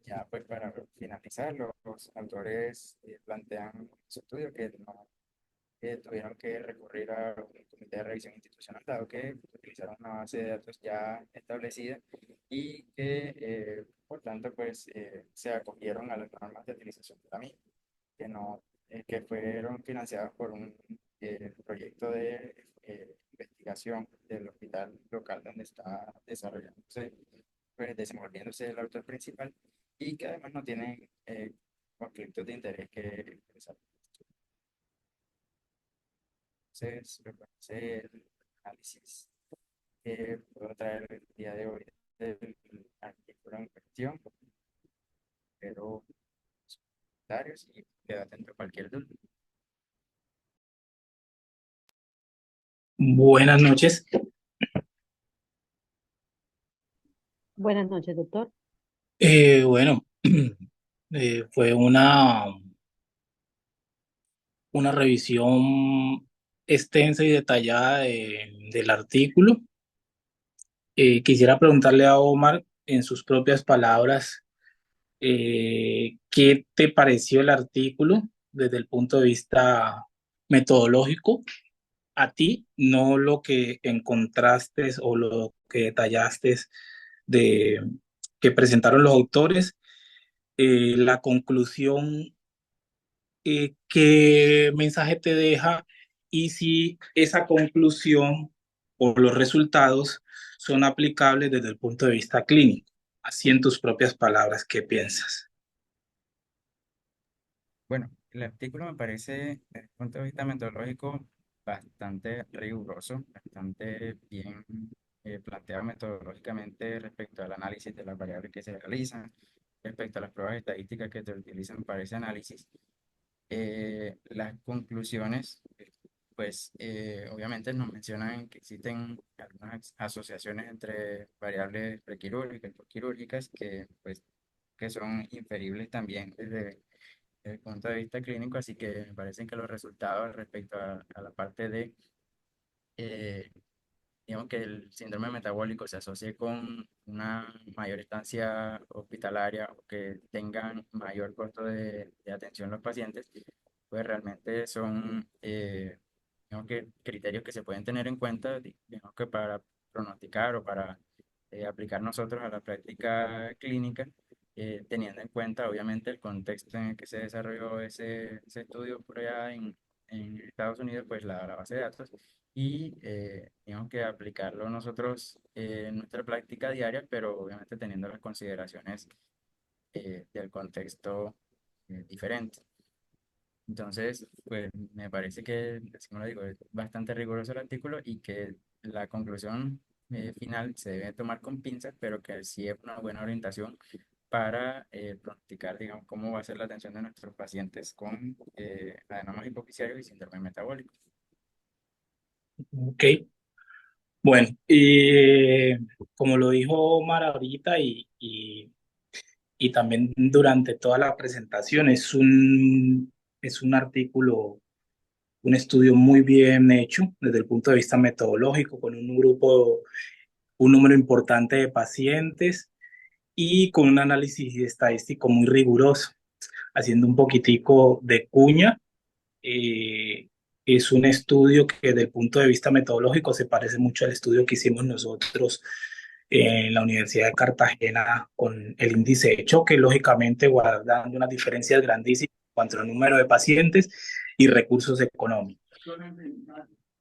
Ya pues para finalizar, los autores plantean en su estudio que no tuvieron que recurrir a un comité de revisión institucional, dado que utilizaron una base de datos ya establecida y que, por tanto, pues se acogieron a las normas de utilización de la misma, que, no, que fueron financiadas por un proyecto de investigación del hospital local donde está desarrollándose, pues desenvolviéndose el autor principal y que además no tienen conflictos de interés que expresar. Entonces, me parece el análisis que puedo traer el día de hoy del artículo en cuestión, pero comentarios y quedo atento a cualquier duda. Buenas noches. Buenas noches, doctor. Bueno, fue una revisión extensa y detallada del artículo. Quisiera preguntarle a Omar, en sus propias palabras, ¿qué te pareció el artículo desde el punto de vista metodológico? A ti, no lo que encontraste o lo que detallaste de que presentaron los autores, la conclusión, qué mensaje te deja y si esa conclusión o los resultados son aplicables desde el punto de vista clínico. Así en tus propias palabras, ¿qué piensas? Bueno, el artículo me parece, desde el punto de vista metodológico, bastante riguroso, bastante bien planteado metodológicamente respecto al análisis de las variables que se realizan, respecto a las pruebas estadísticas que se utilizan para ese análisis. Las conclusiones, pues obviamente nos mencionan que existen algunas asociaciones entre variables prequirúrgicas y postquirúrgicas pues, que son inferibles también desde el punto de vista clínico, así que me parecen que los resultados respecto a la parte de, eh, digamos que el síndrome metabólico se asocie con una mayor estancia hospitalaria o que tengan mayor costo de atención los pacientes, pues realmente son, digamos que criterios que se pueden tener en cuenta, digamos que para pronosticar o para aplicar nosotros a la práctica clínica, teniendo en cuenta obviamente el contexto en el que se desarrolló ese estudio por allá en Estados Unidos, pues la base de datos, y digamos que aplicarlo nosotros en nuestra práctica diaria, pero obviamente teniendo las consideraciones del contexto diferente. Entonces, pues me parece que, así como lo digo, es bastante riguroso el artículo y que la conclusión final se debe tomar con pinzas, pero que sí es una buena orientación para pronosticar, digamos, cómo va a ser la atención de nuestros pacientes con adenomas hipoficiarios y síndrome metabólico. Ok, bueno, como lo dijo Omar ahorita y también durante toda la presentación, es un artículo, un estudio muy bien hecho desde el punto de vista metodológico, con un número importante de pacientes y con un análisis estadístico muy riguroso, haciendo un poquitico de cuña. eh, es un estudio que desde el punto de vista metodológico se parece mucho al estudio que hicimos nosotros en la Universidad de Cartagena con el índice de choque, lógicamente guardando unas diferencias grandísimas en cuanto al número de pacientes y recursos económicos.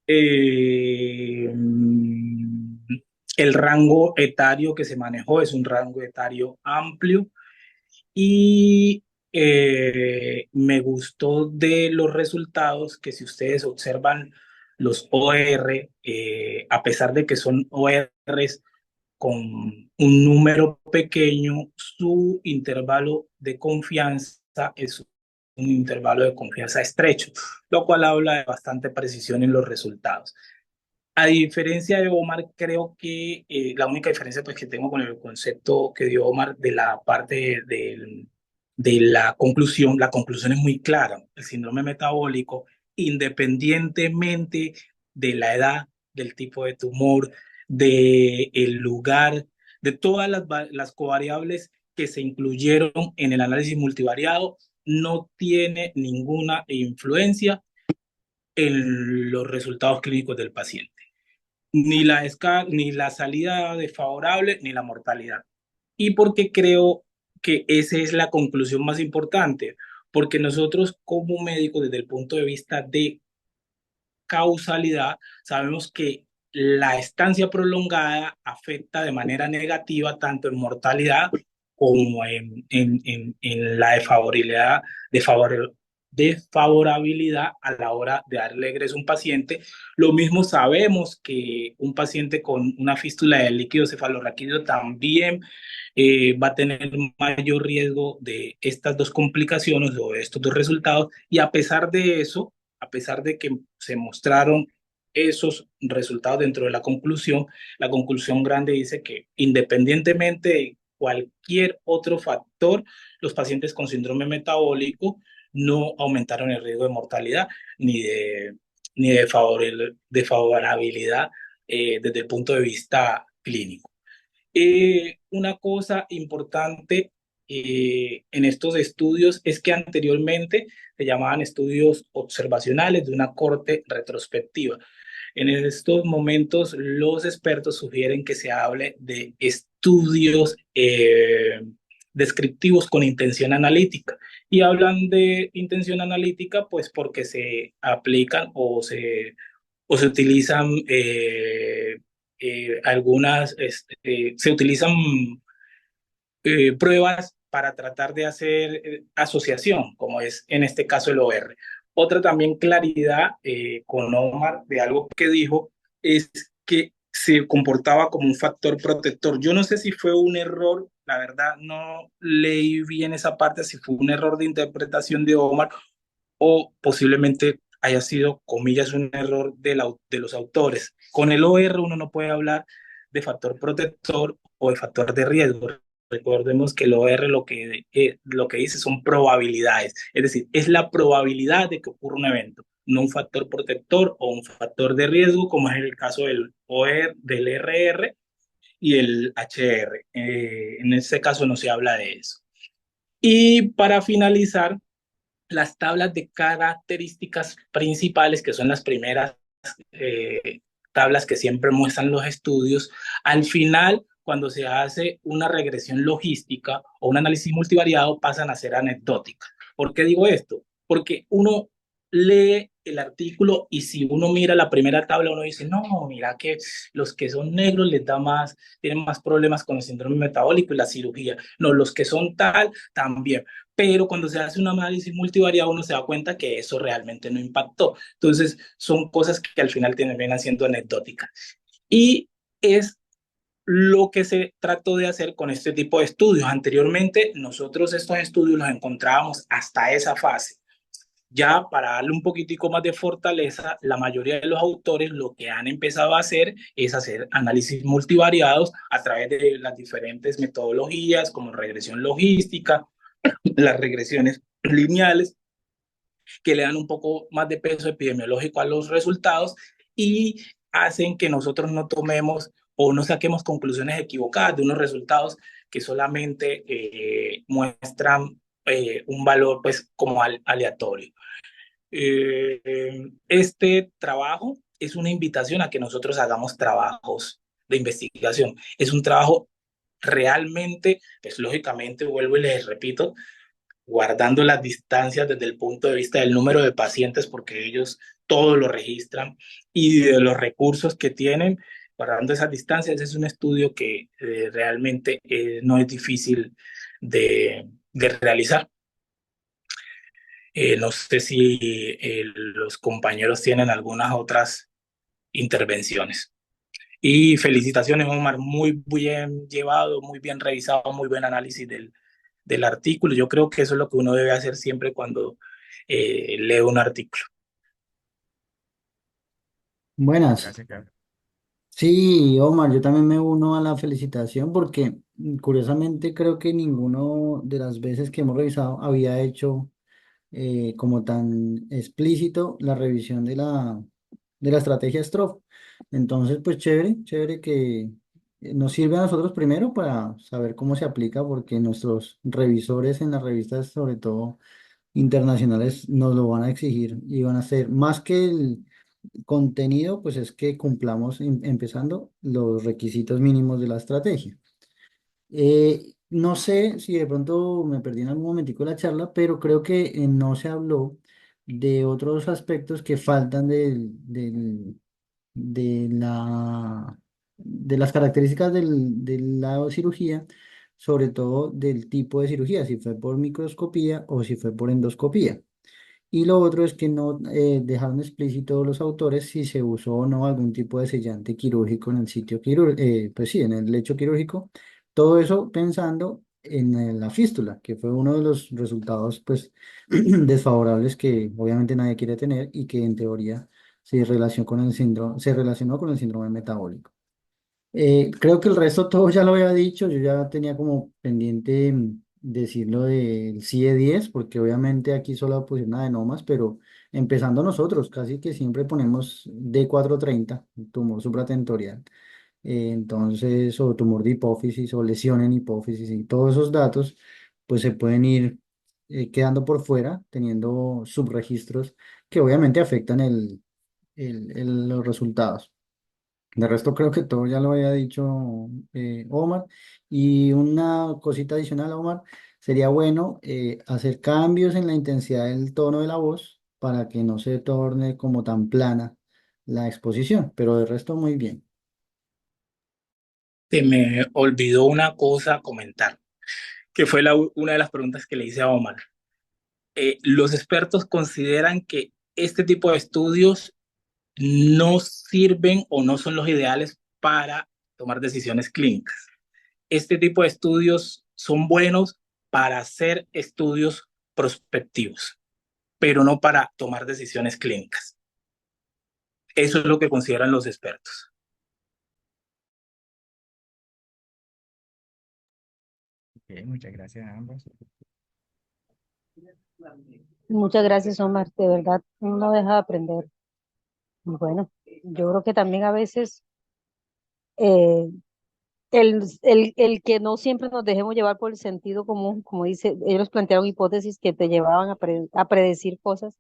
Eh, el rango etario que se manejó es un rango etario amplio y me gustó de los resultados que si ustedes observan los OR, a pesar de que son ORs con un número pequeño, su intervalo de confianza es un intervalo de confianza estrecho, lo cual habla de bastante precisión en los resultados. A diferencia de Omar, creo que la única diferencia pues, que tengo con el concepto que dio Omar de la parte de la conclusión es muy clara. El síndrome metabólico, independientemente de la edad, del tipo de tumor, del lugar, de todas las covariables que se incluyeron en el análisis multivariado, no tiene ninguna influencia en los resultados clínicos del paciente. Ni la salida desfavorable, ni la mortalidad. ¿Y por qué creo que esa es la conclusión más importante? Porque nosotros como médicos, desde el punto de vista de causalidad, sabemos que la estancia prolongada afecta de manera negativa tanto en mortalidad como en la desfavorabilidad a la hora de darle egreso a un paciente. Lo mismo sabemos que un paciente con una fístula del líquido cefalorraquídeo también va a tener mayor riesgo de estas dos complicaciones o de estos dos resultados, y a pesar de eso, a pesar de que se mostraron esos resultados dentro de la conclusión grande dice que independientemente de cualquier otro factor, los pacientes con síndrome metabólico no aumentaron el riesgo de mortalidad ni de favorabilidad desde el punto de vista clínico. Una cosa importante en estos estudios es que anteriormente se llamaban estudios observacionales de una corte retrospectiva. En estos momentos, los expertos sugieren que se hable de estudios descriptivos con intención analítica. Y hablan de intención analítica, pues porque se aplican o se utilizan se utilizan pruebas para tratar de hacer asociación, como es en este caso el OR. Otra también claridad con Omar de algo que dijo es que se comportaba como un factor protector. Yo no sé si fue un error, la verdad no leí bien esa parte, si fue un error de interpretación de Omar o posiblemente haya sido, comillas, un error de los autores. Con el OR uno no puede hablar de factor protector o de factor de riesgo. Recordemos que el OR lo que dice son probabilidades, es decir, es la probabilidad de que ocurra un evento, no un factor protector o un factor de riesgo, como es el caso del OR, del RR y el HR. En este caso no se habla de eso. Y para finalizar, las tablas de características principales, que son las primeras tablas que siempre muestran los estudios, al final, cuando se hace una regresión logística o un análisis multivariado, pasan a ser anecdóticas. ¿Por qué digo esto? Porque uno lee el artículo y si uno mira la primera tabla, uno dice, no, mira que los que son negros tienen más problemas con el síndrome metabólico y la cirugía. No, los que son tal, también. Pero cuando se hace un análisis multivariado uno se da cuenta que eso realmente no impactó. Entonces, son cosas que al final terminan siendo anecdóticas. Y es lo que se trató de hacer con este tipo de estudios. Anteriormente, nosotros estos estudios los encontrábamos hasta esa fase. Ya para darle un poquitico más de fortaleza, la mayoría de los autores lo que han empezado a hacer es hacer análisis multivariados a través de las diferentes metodologías como regresión logística, las regresiones lineales, que le dan un poco más de peso epidemiológico a los resultados y hacen que nosotros no tomemos o no saquemos conclusiones equivocadas de unos resultados que solamente muestran un valor pues como aleatorio. Este trabajo es una invitación a que nosotros hagamos trabajos de investigación. Es un trabajo realmente, pues lógicamente, vuelvo y les repito, guardando las distancias desde el punto de vista del número de pacientes, porque ellos todo lo registran, y de los recursos que tienen, guardando esas distancias. Es un estudio que realmente no es difícil de realizar. No sé si los compañeros tienen algunas otras intervenciones. Y felicitaciones, Omar, muy bien llevado, muy bien revisado, muy buen análisis del artículo. Yo creo que eso es lo que uno debe hacer siempre cuando lee un artículo. Buenas. Gracias, Carlos. Sí, Omar, yo también me uno a la felicitación porque curiosamente creo que ninguno de las veces que hemos revisado había hecho como tan explícito la revisión de la estrategia STROF. Entonces, pues chévere, chévere que nos sirve a nosotros primero para saber cómo se aplica, porque nuestros revisores en las revistas, sobre todo internacionales, nos lo van a exigir y van a hacer más que el contenido, pues es que cumplamos empezando los requisitos mínimos de la estrategia. No sé si de pronto me perdí en algún momentico de la charla, pero creo que no se habló de otros aspectos que faltan de las características del lado de cirugía, sobre todo del tipo de cirugía, si fue por microscopía o si fue por endoscopía. Y lo otro es que no dejaron explícito los autores si se usó o no algún tipo de sellante quirúrgico en el sitio quirúrgico, pues sí, en el lecho quirúrgico. Todo eso pensando en la fístula, que fue uno de los resultados pues desfavorables que obviamente nadie quiere tener y que en teoría se relacionó con el síndrome metabólico. Creo que el resto todo ya lo había dicho, yo ya tenía como pendiente decir lo del CIE-10, porque obviamente aquí solo pusieron adenomas, pero empezando nosotros, casi que siempre ponemos D430, tumor supratentorial, entonces, o tumor de hipófisis, o lesión en hipófisis, y todos esos datos, pues se pueden ir quedando por fuera, teniendo subregistros que obviamente afectan los resultados. De resto creo que todo ya lo había dicho Omar. Y una cosita adicional, Omar, sería bueno hacer cambios en la intensidad del tono de la voz para que no se torne como tan plana la exposición, pero de resto muy bien. Se me olvidó una cosa comentar, que fue una de las preguntas que le hice a Omar. Los expertos consideran que este tipo de estudios no sirven o no son los ideales para tomar decisiones clínicas. Este tipo de estudios son buenos para hacer estudios prospectivos, pero no para tomar decisiones clínicas. Eso es lo que consideran los expertos. Ok, muchas gracias a ambos. Muchas gracias, Omar. De verdad, uno no deja de aprender. Y bueno, yo creo que también a veces eh, el que no siempre nos dejemos llevar por el sentido común, como dice, ellos plantearon hipótesis que te llevaban a predecir cosas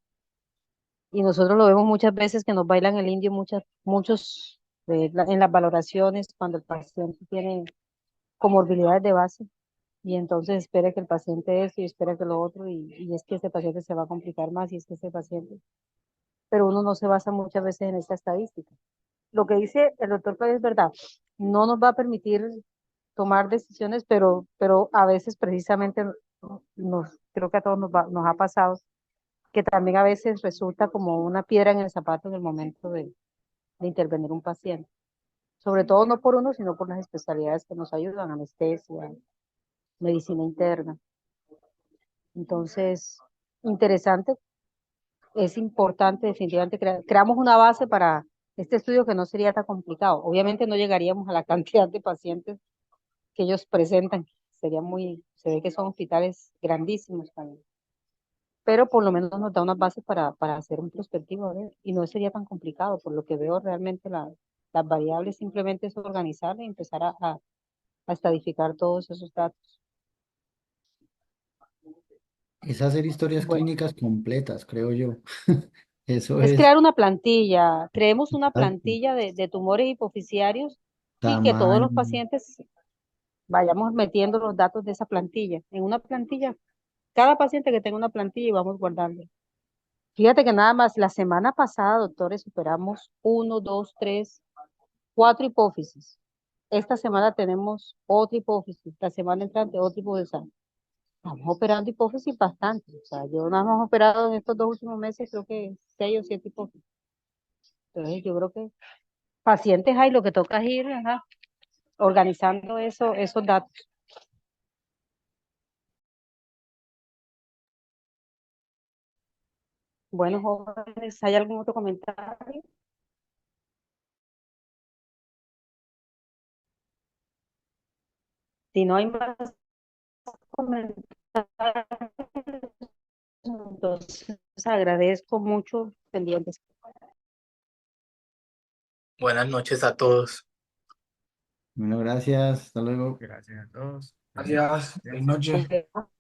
y nosotros lo vemos muchas veces que nos bailan el indio muchos en las valoraciones cuando el paciente tiene comorbilidades de base y entonces espera que el paciente eso y espera que lo otro y es que ese paciente se va a complicar más y es que ese paciente, pero uno no se basa muchas veces en esta estadística. Lo que dice el doctor Claudio es verdad, no nos va a permitir tomar decisiones, pero a veces precisamente creo que a todos nos ha pasado que también a veces resulta como una piedra en el zapato en el momento de intervenir un paciente. Sobre todo no por uno, sino por las especialidades que nos ayudan, anestesia, medicina interna. Entonces, interesante, es importante definitivamente creamos una base para este estudio que no sería tan complicado. Obviamente no llegaríamos a la cantidad de pacientes que ellos presentan, se ve que son hospitales grandísimos también, pero por lo menos nos da unas bases para hacer un prospectivo, ¿verdad? Y no sería tan complicado, por lo que veo realmente las variables simplemente es organizar y empezar a estadificar todos esos datos. Es hacer historias Bueno, clínicas completas, creo yo. Eso es es crear una plantilla, creemos una exacto. plantilla de tumores hipofisiarios y que todos los Tamaño. pacientes vayamos metiendo los datos de esa plantilla. En una plantilla, cada paciente que tenga una plantilla y vamos guardando. Fíjate que nada más la semana pasada, doctores, superamos uno, dos, tres, cuatro hipófisis. Esta semana tenemos otra hipófisis, la semana entrante otra hipófisis. Estamos operando hipófisis bastante. O sea, yo nada más he operado en estos 2 últimos meses, creo que 6 o 7 hipófisis. Entonces, yo creo que pacientes hay, lo que toca es ir ajá, organizando esos datos. Bueno, jóvenes, ¿hay algún otro comentario? Si no hay más comentarios, entonces agradezco mucho pendientes. Buenas noches a todos. Bueno, gracias. Hasta luego. Gracias a todos. Gracias. Buenas noches.